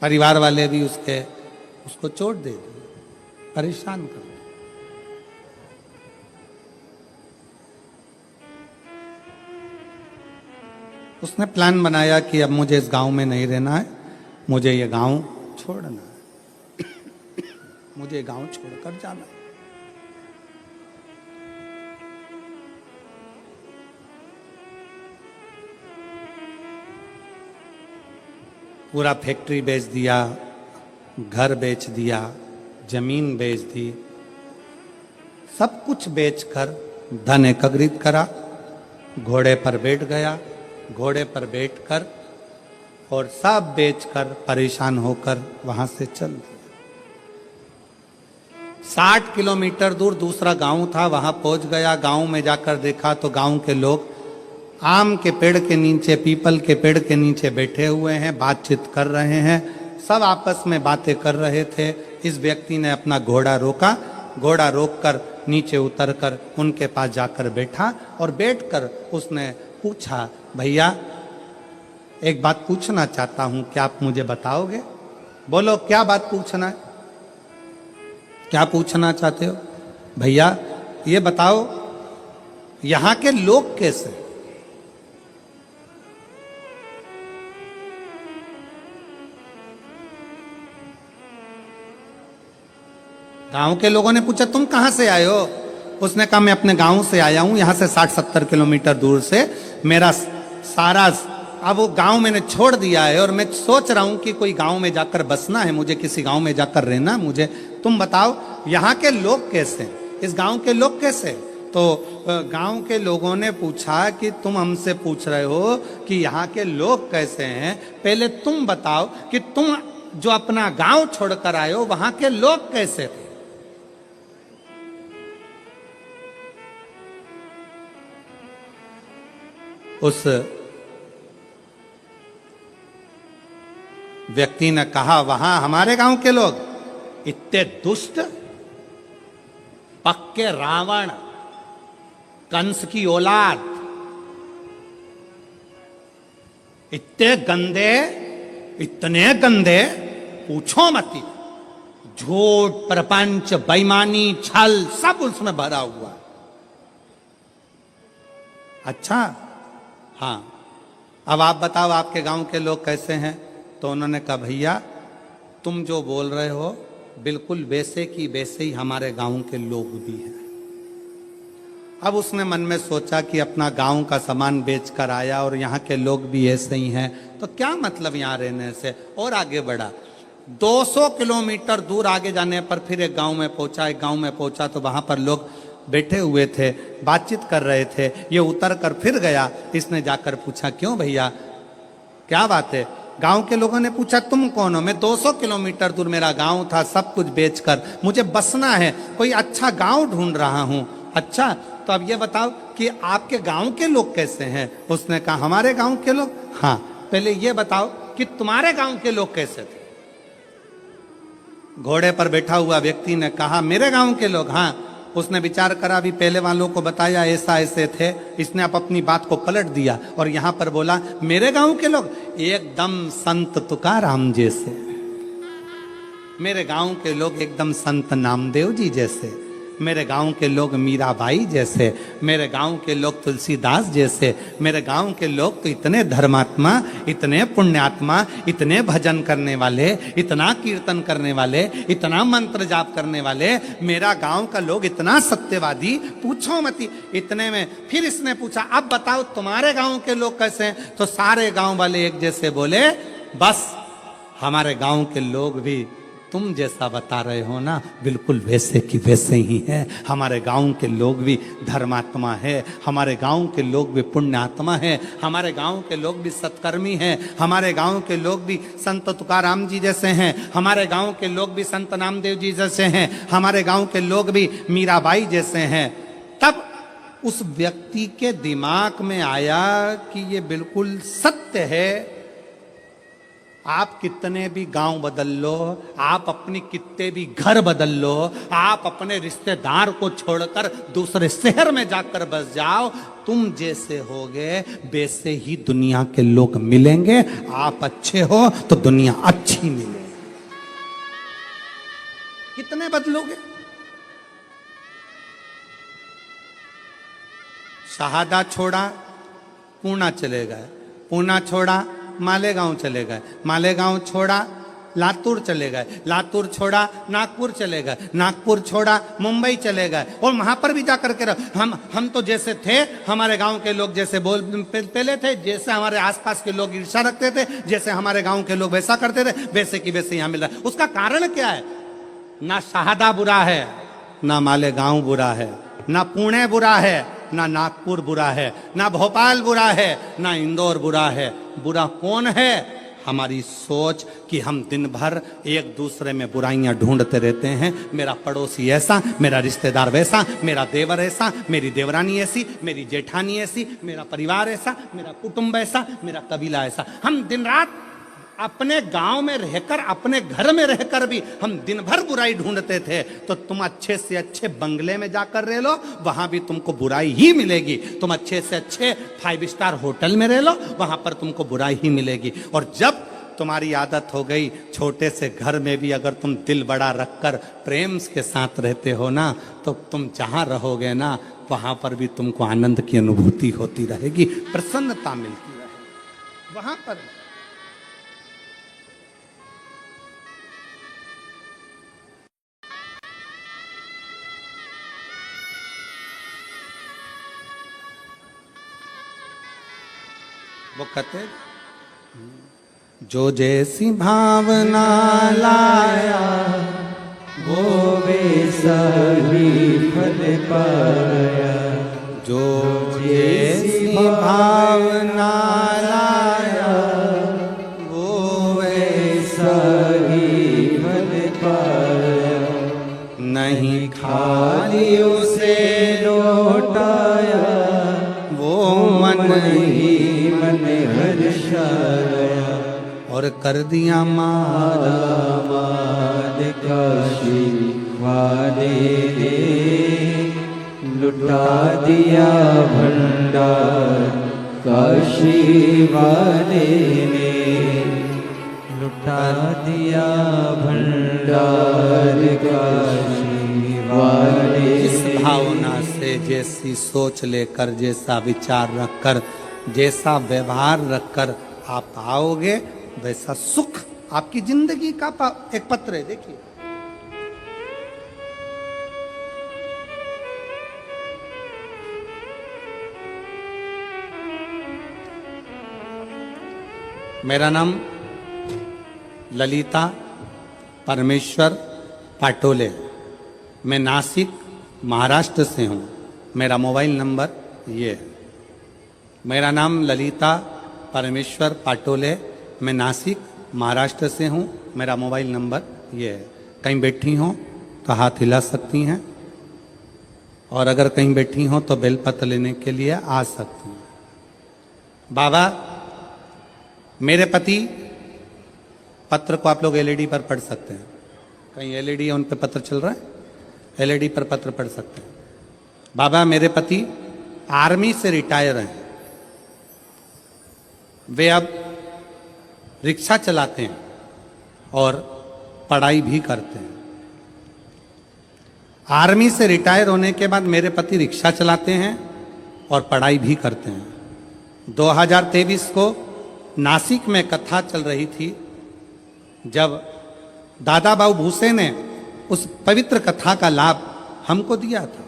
परिवार वाले भी उसको चोट दे दी, परेशान कर दिया। उसने प्लान बनाया कि अब मुझे इस गांव में नहीं रहना है, मुझे ये गांव छोड़ना है, मुझे गांव छोड़कर जाना है। पूरा फैक्ट्री बेच दिया, घर बेच दिया, जमीन बेच दी, सब कुछ बेचकर धन एकत्रित करा, घोड़े पर बैठ गया, घोड़े पर बैठकर और सब बेचकर परेशान होकर वहां से चल दिया। 60 किलोमीटर दूर दूसरा गांव था, वहां पहुंच गया। गांव में जाकर देखा तो गांव के लोग आम के पेड़ के नीचे, पीपल के पेड़ के नीचे बैठे हुए हैं, बातचीत कर रहे हैं, सब आपस में बातें कर रहे थे। इस व्यक्ति ने अपना घोड़ा रोका, घोड़ा रोककर नीचे उतरकर उनके पास जाकर बैठा और बैठकर उसने पूछा, भैया एक बात पूछना चाहता हूं, क्या आप मुझे बताओगे? बोलो क्या बात पूछना है, क्या पूछना चाहते हो? भैया ये बताओ यहां के लोग कैसे? गांव के लोगों ने पूछा तुम कहां से आए हो? उसने कहा मैं अपने गांव से आया हूं, यहां से 60-70 किलोमीटर दूर से। मेरा सारा अब वो गांव मैंने छोड़ दिया है और मैं सोच रहा हूं कि कोई गांव में जाकर बसना है, मुझे किसी गांव में जाकर रहना मुझे। तुम बताओ यहां के लोग कैसे, इस गांव के लोग कैसे? तो गांव के लोगों ने पूछा कि तुम हमसे पूछ रहे हो कि यहाँ के लोग कैसे हैं, पहले तुम बताओ कि तुम जो अपना गांव छोड़कर आए हो वहां के लोग कैसे थे? उस व्यक्ति ने कहा वहां हमारे गांव के लोग इतने दुष्ट, पक्के रावण, कंस की औलाद, इतने गंदे, इतने गंदे पूछो मत। झूठ, प्रपंच, बेईमानी, छल सब उसमें भरा हुआ। अच्छा हाँ, अब आप बताओ आपके गांव के लोग कैसे हैं? तो उन्होंने कहा भैया तुम जो बोल रहे हो बिल्कुल वैसे की वैसे ही हमारे गांव के लोग भी हैं। अब उसने मन में सोचा कि अपना गांव का सामान बेच कर आया और यहाँ के लोग भी ऐसे ही हैं, तो क्या मतलब यहाँ रहने से, और आगे बढ़ा। 200 किलोमीटर दूर आगे जाने पर फिर एक गांव में पहुंचा। एक गांव में पहुंचा तो वहां पर लोग बैठे हुए थे, बातचीत कर रहे थे। ये उतर कर फिर गया, इसने जाकर पूछा क्यों भैया क्या बात है? गांव के लोगों ने पूछा तुम कौन हो? मैं 200 किलोमीटर दूर मेरा गांव था, सब कुछ बेचकर मुझे बसना है, कोई अच्छा गांव ढूंढ रहा हूं। अच्छा तो अब ये बताओ कि आपके गांव के लोग कैसे हैं? उसने कहा हमारे गांव के लोग, हाँ पहले ये बताओ कि तुम्हारे गांव के लोग कैसे थे? घोड़े पर बैठा हुआ व्यक्ति ने कहा मेरे गांव के लोग, हाँ। उसने विचार करा, अभी पहले वालों को बताया ऐसा ऐसे थे, इसने अब अपनी बात को पलट दिया और यहां पर बोला मेरे गांव के लोग एकदम संत तुकाराम जैसे, मेरे गांव के लोग एकदम संत नामदेव जी जैसे, मेरे गांव के लोग मीराबाई जैसे, मेरे गांव के लोग तुलसीदास जैसे, मेरे गांव के लोग तो इतने धर्मात्मा, इतने पुण्यात्मा, इतने भजन करने वाले, इतना कीर्तन करने वाले, इतना मंत्र जाप करने वाले, मेरा गांव का लोग इतना सत्यवादी, पूछो मत। इतने में फिर इसने पूछा, अब बताओ तुम्हारे गांव के लोग कैसे हैं? तो सारे गांव वाले एक जैसे बोले, बस हमारे गांव के लोग भी तुम जैसा बता रहे हो ना, बिल्कुल वैसे की वैसे ही है। हमारे गांव के लोग भी धर्मात्मा है, हमारे गांव के लोग भी पुण्यात्मा है, हमारे गांव के लोग भी सत्कर्मी हैं, हमारे गांव के लोग भी संत तुकाराम जी जैसे हैं, हमारे गांव के लोग भी संत नामदेव जी जैसे हैं, हमारे गांव के लोग भी मीराबाई जैसे हैं। तब उस व्यक्ति के दिमाग में आया कि ये बिल्कुल सत्य है। आप कितने भी गांव बदल लो, आप अपनी कितने भी घर बदल लो, आप अपने रिश्तेदार को छोड़कर दूसरे शहर में जाकर बस जाओ, तुम जैसे होगे वैसे ही दुनिया के लोग मिलेंगे। आप अच्छे हो तो दुनिया अच्छी मिलेगी। कितने बदलोगे? शहादा छोड़ा, पूना चले गए, पूना छोड़ा, मालेगांव चले गए, मालेगांव छोड़ा, लातूर चले गए, लातूर छोड़ा, नागपुर चले गए, नागपुर छोड़ा, मुंबई चले गए, और वहां पर भी जाकर के हम तो जैसे थे, हमारे गांव के लोग जैसे पहले थे, जैसे हमारे आसपास के लोग ईर्ष्या रखते थे, जैसे हमारे गांव के लोग वैसा करते थे, वैसे की वैसे यहां मिल रहा है। उसका कारण क्या है? ना शहादा बुरा है, ना मालेगांव बुरा है, ना पुणे बुरा है, ना नागपुर बुरा है, ना भोपाल बुरा है, ना इंदौर बुरा है। बुरा कौन है? हमारी सोच कि हम दिन भर एक दूसरे में बुराइयां ढूंढते रहते हैं। मेरा पड़ोसी ऐसा, मेरा रिश्तेदार वैसा, मेरा देवर ऐसा, मेरी देवरानी ऐसी, मेरी जेठानी ऐसी, मेरा परिवार ऐसा, मेरा कुटुंब ऐसा, मेरा कबीला ऐसा। हम दिन रात अपने गांव में रहकर, अपने घर में रहकर भी हम दिन भर बुराई ढूंढते थे। तो तुम अच्छे से अच्छे बंगले में जाकर रह लो, वहां भी तुमको बुराई ही मिलेगी। तुम अच्छे से अच्छे 5 स्टार होटल में रह लो, वहां पर तुमको बुराई ही मिलेगी। और जब तुम्हारी आदत हो गई छोटे से घर में भी अगर तुम दिल बड़ा रखकर प्रेम के साथ रहते हो ना, तो तुम जहां रहोगे ना, वहां पर भी तुमको आनंद की अनुभूति होती रहेगी, प्रसन्नता मिलती रहेगी वहां पर। वो कहते, जो जैसी भावना लाया वो वैसा ही फल पाया। जो जैसी भावना लाया वो वैसा ही फल पाया। नहीं खाली उसे लौटाया, वो मन ही मन हर्षाया। और कर दिया मालामाल काशी वाले ने, लुटा दिया भंडार काशी वाले ने, लुटा दिया भंडार काशी वाले। इस भावना से, जैसी सोच लेकर, जैसा विचार रखकर, जैसा व्यवहार रखकर आप आओगे, वैसा सुख आपकी जिंदगी का एक पत्र है। देखिए, मेरा नाम ललिता परमेश्वर पाटोले, मैं नासिक महाराष्ट्र से हूँ। मेरा मोबाइल नंबर ये है। मेरा नाम ललिता परमेश्वर पाटोले, मैं नासिक महाराष्ट्र से हूँ। मेरा मोबाइल नंबर ये है। कहीं बैठी हो तो हाथ हिला सकती हैं, और अगर कहीं बैठी हो तो बेलपत्र लेने के लिए आ सकती हैं। बाबा, मेरे पति, पत्र को आप लोग एलईडी पर पढ़ सकते हैं। कहीं एलईडी है उन पर पत्र चल रहा है, एलईडी पर पत्र पढ़ सकते हैं। बाबा, मेरे पति आर्मी से रिटायर हैं। वे अब रिक्शा चलाते हैं और पढ़ाई भी करते हैं। आर्मी से रिटायर होने के बाद मेरे पति रिक्शा चलाते हैं और पढ़ाई भी करते हैं। 2023 को नासिक में कथा चल रही थी, जब दादा बाबू भूसे ने उस पवित्र कथा का लाभ हमको दिया था।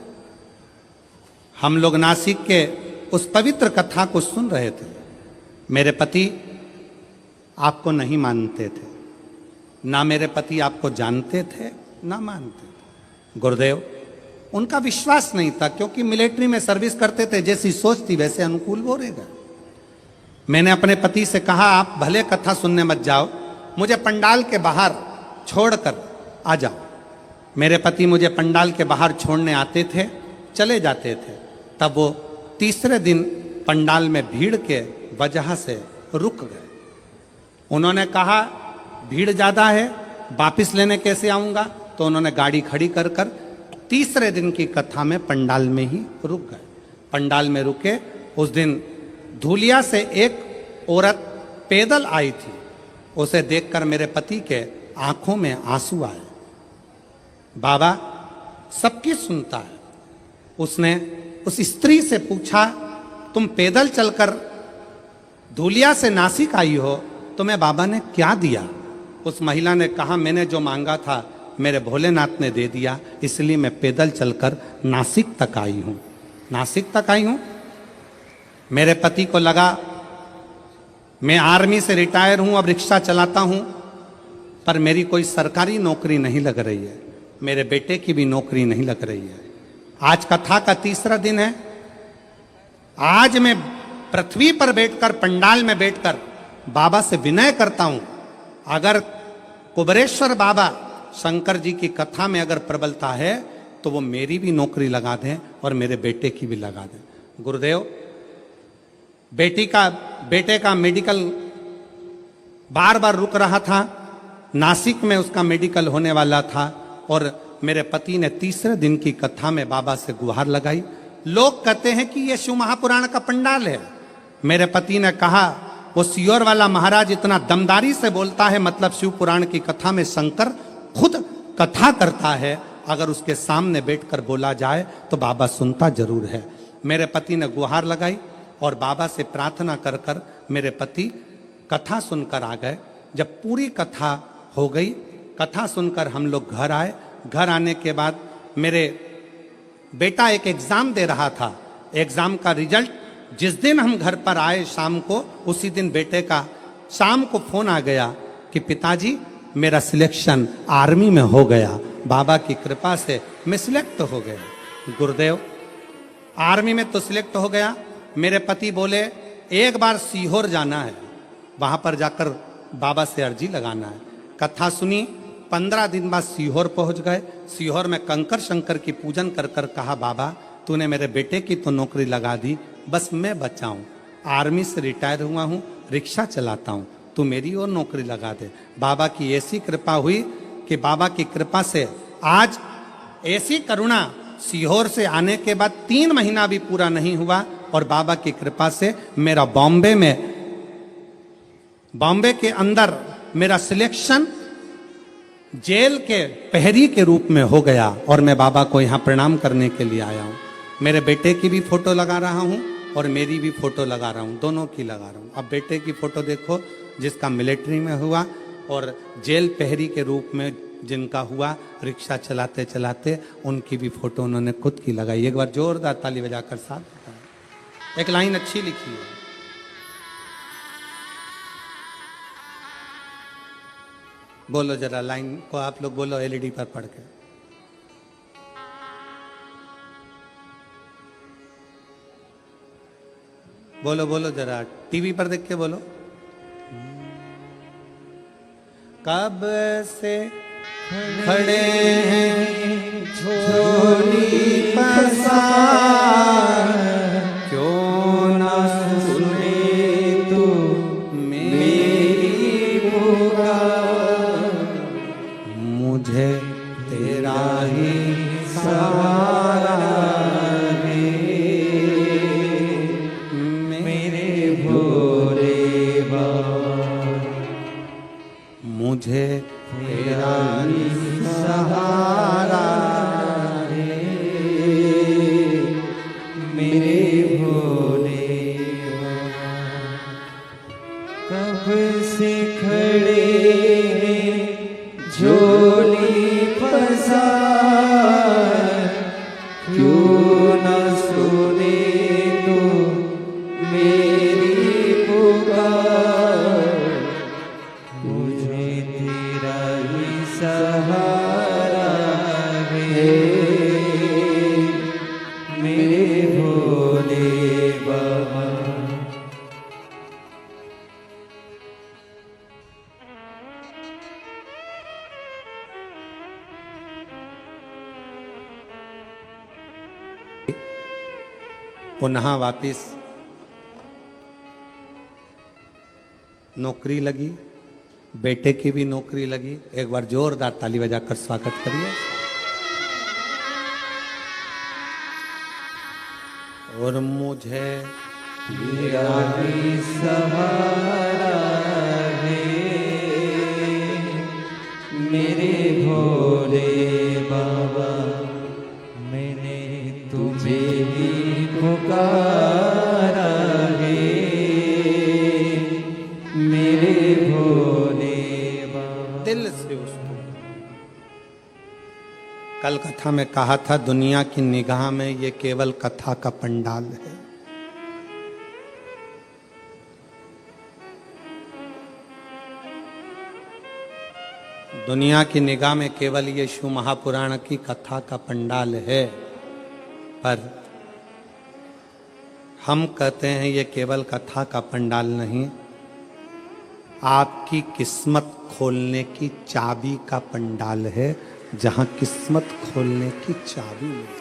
हम लोग नासिक के उस पवित्र कथा को सुन रहे थे। मेरे पति आपको नहीं मानते थे, ना मेरे पति आपको जानते थे ना मानते थे। गुरुदेव, उनका विश्वास नहीं था, क्योंकि मिलिट्री में सर्विस करते थे, जैसी सोच थी वैसे अनुकूल बोलेगा। मैंने अपने पति से कहा, आप भले कथा सुनने मत जाओ, मुझे पंडाल के बाहर छोड़कर आ जाओ। मेरे पति मुझे पंडाल के बाहर छोड़ने आते थे, चले जाते थे। तब वो तीसरे दिन पंडाल में भीड़ के वजह से रुक गए। उन्होंने कहा, भीड़ ज़्यादा है, वापिस लेने कैसे आऊँगा? तो उन्होंने गाड़ी खड़ी कर कर तीसरे दिन की कथा में पंडाल में ही रुक गए। पंडाल में रुके। उस दिन धूलिया से एक औरत पैदल आई थी। उसे देखकर मेरे पति के आंखों में आंसू आए। बाबा सबकी सुनता है। उसने उस स्त्री से पूछा, तुम पैदल चलकर धूलिया से नासिक आई हो, तुम्हें बाबा ने क्या दिया? उस महिला ने कहा, मैंने जो मांगा था मेरे भोलेनाथ ने दे दिया, इसलिए मैं पैदल चलकर नासिक तक आई हूं। नासिक तक आई हूं। मेरे पति को लगा मैं आर्मी से रिटायर हूं, अब रिक्शा चलाता हूं, पर मेरी कोई सरकारी नौकरी नहीं लग रही है, मेरे बेटे की भी नौकरी नहीं लग रही है। आज कथा का तीसरा दिन है। आज मैं पृथ्वी पर बैठकर, पंडाल में बैठकर बाबा से विनय करता हूं, अगर कुबरेश्वर बाबा शंकर जी की कथा में अगर प्रबलता है तो वो मेरी भी नौकरी लगा दें और मेरे बेटे की भी लगा दें। गुरुदेव, बेटे का मेडिकल बार बार रुक रहा था। नासिक में उसका मेडिकल होने वाला था और मेरे पति ने तीसरे दिन की कथा में बाबा से गुहार लगाई। लोग कहते हैं कि यह शिव महापुराण का पंडाल है। मेरे पति ने कहा, वो सियोर वाला महाराज इतना दमदारी से बोलता है, मतलब शिव पुराण की कथा में शंकर खुद कथा करता है, अगर उसके सामने बैठकर बोला जाए तो बाबा सुनता जरूर है। मेरे पति ने गुहार लगाई और बाबा से प्रार्थना कर कर मेरे पति कथा सुनकर आ गए। जब पूरी कथा हो गई, कथा सुनकर हम लोग घर आए। घर आने के बाद मेरे बेटा एक एग्जाम दे रहा था। एग्जाम का रिजल्ट जिस दिन हम घर पर आए शाम को, उसी दिन बेटे का शाम को फोन आ गया कि पिताजी मेरा सिलेक्शन आर्मी में हो गया, बाबा की कृपा से मैं सिलेक्ट हो गया। गुरुदेव, आर्मी में तो सिलेक्ट हो गया। मेरे पति बोले, एक बार सीहोर जाना है, वहां पर जाकर बाबा से अर्जी लगाना है। कथा सुनी। 15 दिन बाद सीहोर पहुंच गए। सीहोर में कंकर शंकर की पूजन कर कर कहा, बाबा तूने मेरे बेटे की तो नौकरी लगा दी, बस मैं बचा हूं, आर्मी से रिटायर हुआ हूं, रिक्शा चलाता हूं, तू मेरी और नौकरी लगा दे। बाबा की ऐसी कृपा हुई कि बाबा की कृपा से आज ऐसी करुणा, सीहोर से आने के बाद 3 महीना भी पूरा नहीं हुआ और बाबा की कृपा से मेरा बॉम्बे के अंदर मेरा सिलेक्शन जेल के प्रहरी के रूप में हो गया और मैं बाबा को यहाँ प्रणाम करने के लिए आया हूँ। मेरे बेटे की भी फोटो लगा रहा हूँ और मेरी भी फोटो लगा रहा हूँ, दोनों की लगा रहा हूँ। अब बेटे की फोटो देखो जिसका मिलिट्री में हुआ और जेल प्रहरी के रूप में जिनका हुआ रिक्शा चलाते चलाते, उनकी भी फोटो उन्होंने खुद की लगाई। एक बार जोरदार ताली बजाकर साथ बताएं। एक लाइन अच्छी लिखी है, बोलो जरा लाइन को आप लोग बोलो एलईडी पर पढ़ के। बोलो बोलो जरा टीवी पर देख के बोलो। कब से खड़े हैं झोली पसार, क्यों ना सुने तू मेरी पुकार, मुझे तेरा ही सहारा दे, मेरे भोले बाबा, मुझे तेरा ही सहारा दे। संसार, क्यों न सुने तू मेरी पुकार। मुझे तेरा ही सहारा है, मेरे भोले बाबा। पुनः वापिस नौकरी लगी, बेटे की भी नौकरी लगी। एक बार जोरदार ताली बजाकर स्वागत करिए। और मुझे तेरा ही सहारा है, मेरे भोले बाबा। मैंने तुझे ही पुकारा है, मेरे भोले बाबा। दिल से उसको कल कथा में कहा था, दुनिया की निगाह में ये केवल कथा का पंडाल है। दुनिया की निगाह में केवल ये शिव महापुराण की कथा का पंडाल है, पर हम कहते हैं ये केवल कथा का पंडाल नहीं, आपकी किस्मत खोलने की चाबी का पंडाल है, जहां किस्मत खोलने की चाबी मिलती है।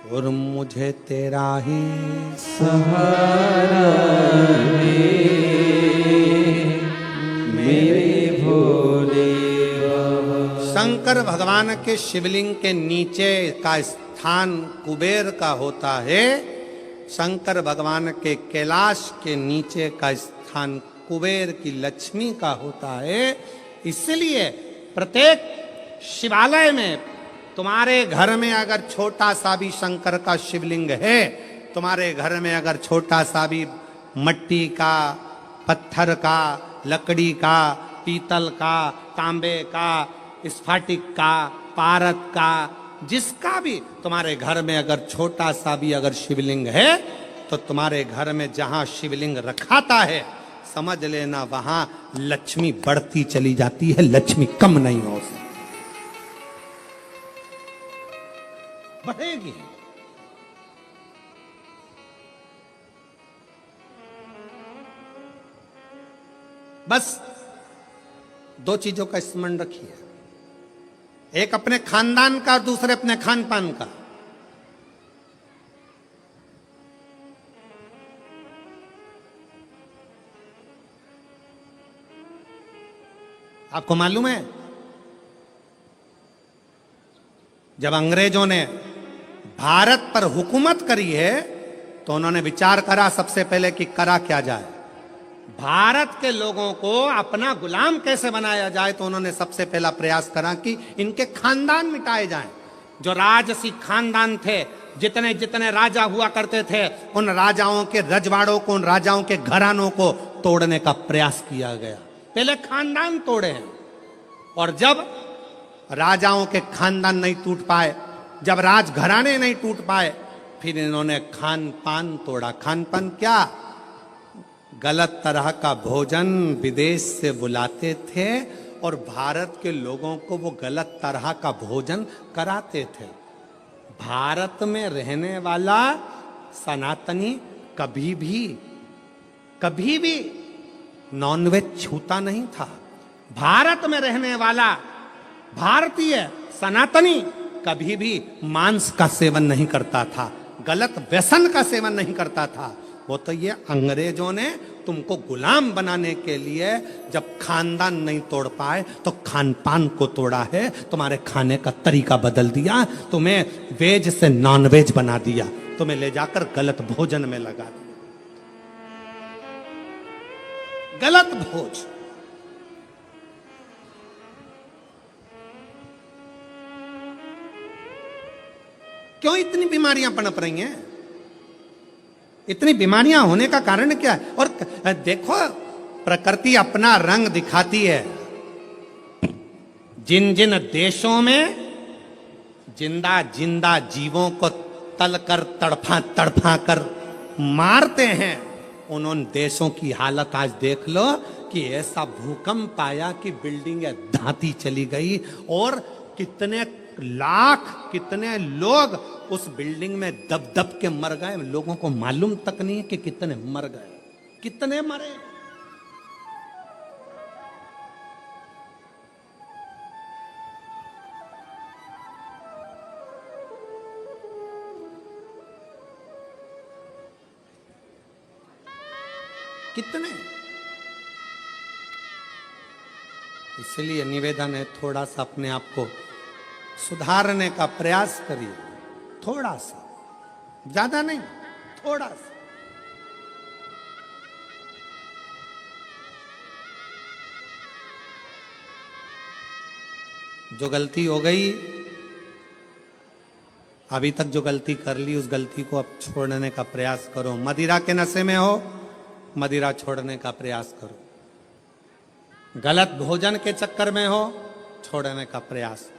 और मुझे तेरा ही सहारा है, मेरे भोले बाबा। शंकर भगवान के शिवलिंग के नीचे का स्थान कुबेर का होता है, शंकर भगवान के कैलाश के नीचे का स्थान कुबेर की लक्ष्मी का होता है। इसलिए प्रत्येक शिवालय में तुम्हारे घर में अगर छोटा सा भी शंकर का शिवलिंग है, तुम्हारे घर में अगर छोटा सा भी मट्टी का, पत्थर का, लकड़ी का, पीतल का, तांबे का, स्फटिक का, पारद का, जिसका भी तुम्हारे घर में अगर छोटा सा भी अगर शिवलिंग है, तो तुम्हारे घर में जहां शिवलिंग रखाता है, समझ लेना वहां लक्ष्मी बढ़ती चली जाती है, लक्ष्मी कम नहीं हो सकती, बढ़ेगी। बस दो चीजों का स्मरण रखिए, एक अपने खानदान का, दूसरे अपने खान पान का। आपको मालूम है, जब अंग्रेजों ने भारत पर हुकूमत करी है, तो उन्होंने विचार करा सबसे पहले कि करा क्या जाए, भारत के लोगों को अपना गुलाम कैसे बनाया जाए। तो उन्होंने सबसे पहला प्रयास करा कि इनके खानदान मिटाए जाएं। जो राजसी खानदान थे, जितने जितने राजा हुआ करते थे, उन राजाओं के रजवाड़ों को, उन राजाओं के घरानों को तोड़ने का प्रयास किया गया। पहले खानदान तोड़े हैं, और जब राजाओं के खानदान नहीं टूट पाए, जब राजघराने नहीं टूट पाए, फिर इन्होंने खान पान तोड़ा। खान पान क्या? गलत तरह का भोजन विदेश से बुलाते थे और भारत के लोगों को वो गलत तरह का भोजन कराते थे। भारत में रहने वाला सनातनी कभी भी नॉनवेज छूता नहीं था। भारत में रहने वाला भारतीय सनातनी कभी भी मांस का सेवन नहीं करता था, गलत व्यसन का सेवन नहीं करता था। वो तो ये अंग्रेजों ने तुमको गुलाम बनाने के लिए जब खानदान नहीं तोड़ पाए तो खान पान को तोड़ा है, तुम्हारे खाने का तरीका बदल दिया, तुम्हें वेज से नॉन वेज बना दिया, तुम्हें ले जाकर गलत भोजन में लगा दिया, गलत भोज। क्यों इतनी बीमारियां पनप रही हैं? इतनी बीमारियां होने का कारण क्या है? और देखो, प्रकृति अपना रंग दिखाती है। जिन जिन देशों में जिंदा जिंदा जीवों को तलकर तड़फा तड़फा कर मारते हैं, उन देशों की हालत आज देख लो कि ऐसा भूकंप आया कि बिल्डिंगें धाती चली गई और कितने लाख, कितने लोग उस बिल्डिंग में दब दब के मर गए। लोगों को मालूम तक नहीं है कि कितने मर गए, कितने मरे। कितने। इसलिए निवेदन है, थोड़ा सा अपने आप को सुधारने का प्रयास करिए। थोड़ा सा, ज्यादा नहीं, थोड़ा सा। जो गलती हो गई, अभी तक जो गलती कर ली, उस गलती को अब छोड़ने का प्रयास करो। मदिरा के नशे में हो, मदिरा छोड़ने का प्रयास करो। गलत भोजन के चक्कर में हो, छोड़ने का प्रयास करो।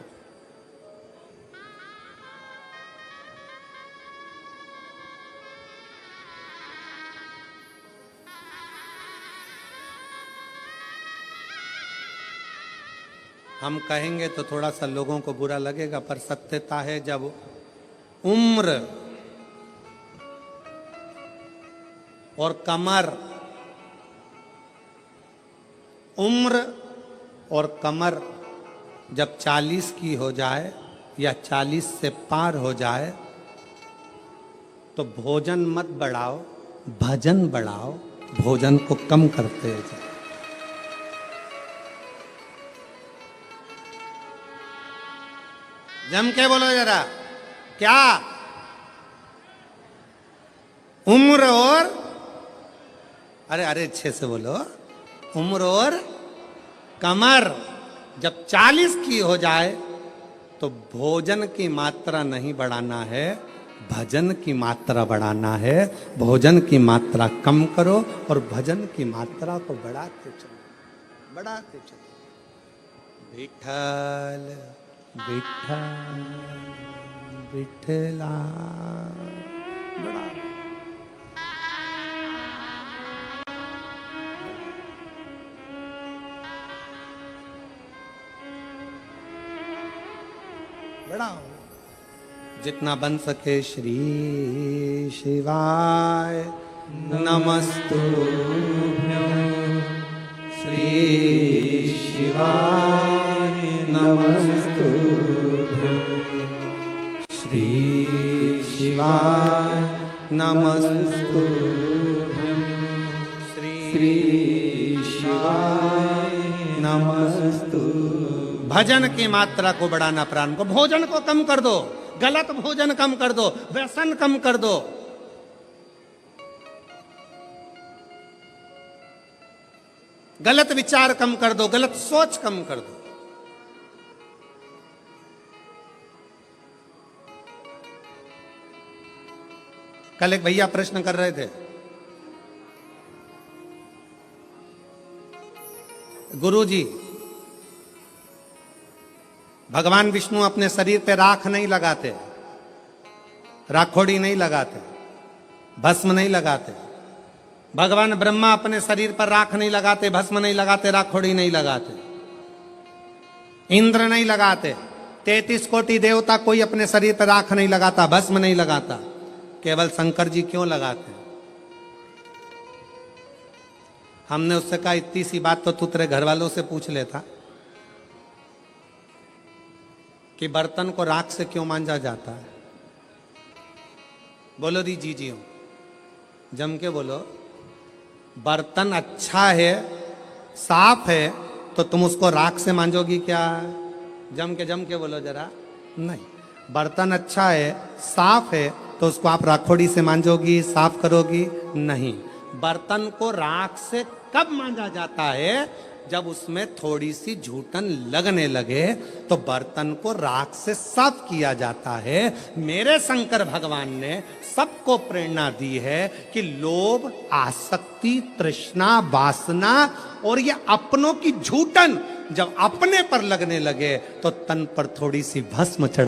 हम कहेंगे तो थोड़ा सा लोगों को बुरा लगेगा, पर सत्यता है, जब उम्र और कमर, उम्र और कमर जब 40 की हो जाए या 40 से पार हो जाए, तो भोजन मत बढ़ाओ, भजन बढ़ाओ, भोजन को कम करते जाओ। जम के बोलो जरा, क्या? उम्र और, अरे अरे अच्छे से बोलो, उम्र और कमर जब 40 की हो जाए तो भोजन की मात्रा नहीं बढ़ाना है, भजन की मात्रा बढ़ाना है। भोजन की मात्रा कम करो और भजन की मात्रा को बढ़ाते चलो, बढ़ाते चलो। विठल विठल विठला, बढ़ा। बढ़ाओ जितना बन सके। श्री शिवाय नमस्तुभ्यं, श्री शिवाय नमस्तुभ्यं, श्री शिवाय नमस्तुभ्यं, श्री शिवाय नमस्तुभ्यं। भजन की मात्रा को बढ़ाना, प्राण को, भोजन को कम कर दो, गलत भोजन कम कर दो, व्यसन कम कर दो। गलत विचार कम कर दो, गलत सोच कम कर दो। कल एक भैया प्रश्न कर रहे थे, गुरुजी भगवान विष्णु अपने शरीर पे राख नहीं लगाते, राखोड़ी नहीं लगाते, भस्म नहीं लगाते। भगवान ब्रह्मा अपने शरीर पर राख नहीं लगाते, भस्म नहीं लगाते, राखोड़ी नहीं लगाते। इंद्र नहीं लगाते। 33 कोटि देवता कोई अपने शरीर पर राख नहीं लगाता, भस्म नहीं लगाता। केवल शंकर जी क्यों लगाते? हमने उससे कहा, इतनी सी बात तो तू तेरे घर वालों से पूछ लेता कि बर्तन को राख से क्यों मांजा जाता है। बोलो दी जी जी, जम के बोलो। बर्तन अच्छा है, साफ है, तो तुम उसको राख से मांजोगी क्या? जम के बोलो जरा। नहीं, बर्तन अच्छा है, साफ है, तो उसको आप राखोड़ी से मांजोगी, साफ करोगी? नहीं। बर्तन को राख से कब मांजा जाता है? जब उसमें थोड़ी सी झूठन लगने लगे तो बर्तन को राख से साफ किया जाता है। मेरे शंकर भगवान ने सबको प्रेरणा दी है कि लोभ, आसक्ति, तृष्णा, वासना और ये अपनों की झूठन जब अपने पर लगने लगे तो तन पर थोड़ी सी भस्म चढ़ा